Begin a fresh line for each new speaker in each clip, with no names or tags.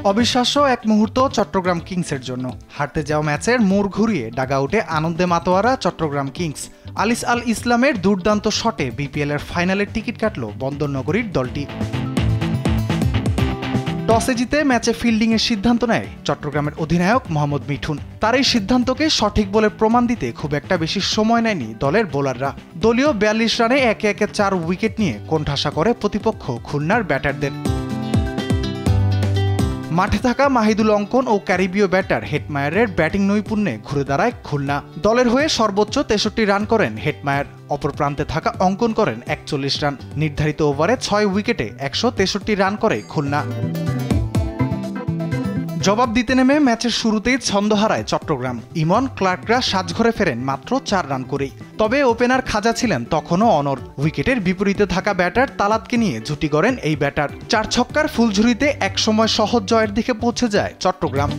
অবিশ্বাস্য এক মুহূর্ত চট্টগ্রাম কিংসের জন্য। হারতে যাওয়া ম্যাচের মোড় ঘুরিয়ে ডাগআউটে আনন্দে মাতোয়ারা চট্টগ্রাম কিংস। আলিস আল ইসলামের দুর্দান্ত শটে বিপিএল এর ফাইনালের টিকিট কাটল বন্দরনগরীর দলটি। টসে জিতে ম্যাচে ফিল্ডিংয়ের সিদ্ধান্ত নেয় চট্টগ্রামের অধিনায়ক মোহাম্মদ মিঠুন। তার এই সিদ্ধান্তকে সঠিক বলে প্রমাণ দিতে খুব একটা বেশি সময় নেয়নি দলের বোলাররা। দলীয় ৪২ রানে একে একে ৪ উইকেট নিয়ে কোণঠাসা করে প্রতিপক্ষ খুলনার ব্যাটারদের। মাঠে থাকা মাহিদুল অঙ্কন ও ক্যারিবীয় ব্যাটার হেটমায়ারের ব্যাটিং নৈপুণ্যে ঘুরে দাঁড়ায় খুলনা। দলের হয়ে সর্বোচ্চ ৬৩ রান করেন হেটমায়ার, অপর প্রান্তে থাকা অঙ্কন করেন ৪১ রান। নির্ধারিত ওভারে ৬ উইকেটে ১৬৩ রান করে খুলনা। জবাব দিতে নেমে ম্যাচের শুরুতেই ছন্দ হারায় চট্টগ্রাম। ইমন ক্লার্করা সাজঘরে ফেরেন মাত্র ৪ রান করেই। তবে ওপেনার খাজা ছিলেন তখনও অনড়। উইকেটের বিপরীতে থাকা ব্যাটার তালাতকে নিয়ে জুটি গড়েন এই ব্যাটার। ৪ ছক্কার ফুলঝুরিতে একসময় সহজ জয়ের দিকে পৌঁছে যায় চট্টগ্রাম।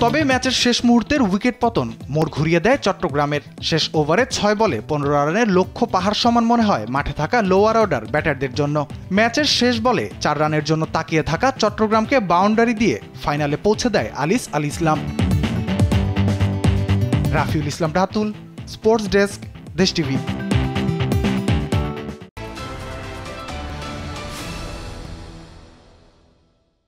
তবে ম্যাচের শেষ মুহূর্তের উইকেট পতন মোড় ঘুরিয়ে দেয় চট্টগ্রামের। শেষ ওভারে ৬ বলে ১৫ রানের লক্ষ্য পাহাড় সমান মনে হয় মাঠে থাকা লোয়ার অর্ডার ব্যাটারদের জন্য। ম্যাচের শেষ বলে ৪ রানের জন্য তাকিয়ে থাকা চট্টগ্রামকে বাউন্ডারি দিয়ে ফাইনালে পৌঁছে দেয় আলিস আল ইসলাম। রাফিউল ইসলাম রাতুল, স্পোর্টস ডেস্ক, দেশ টিভি।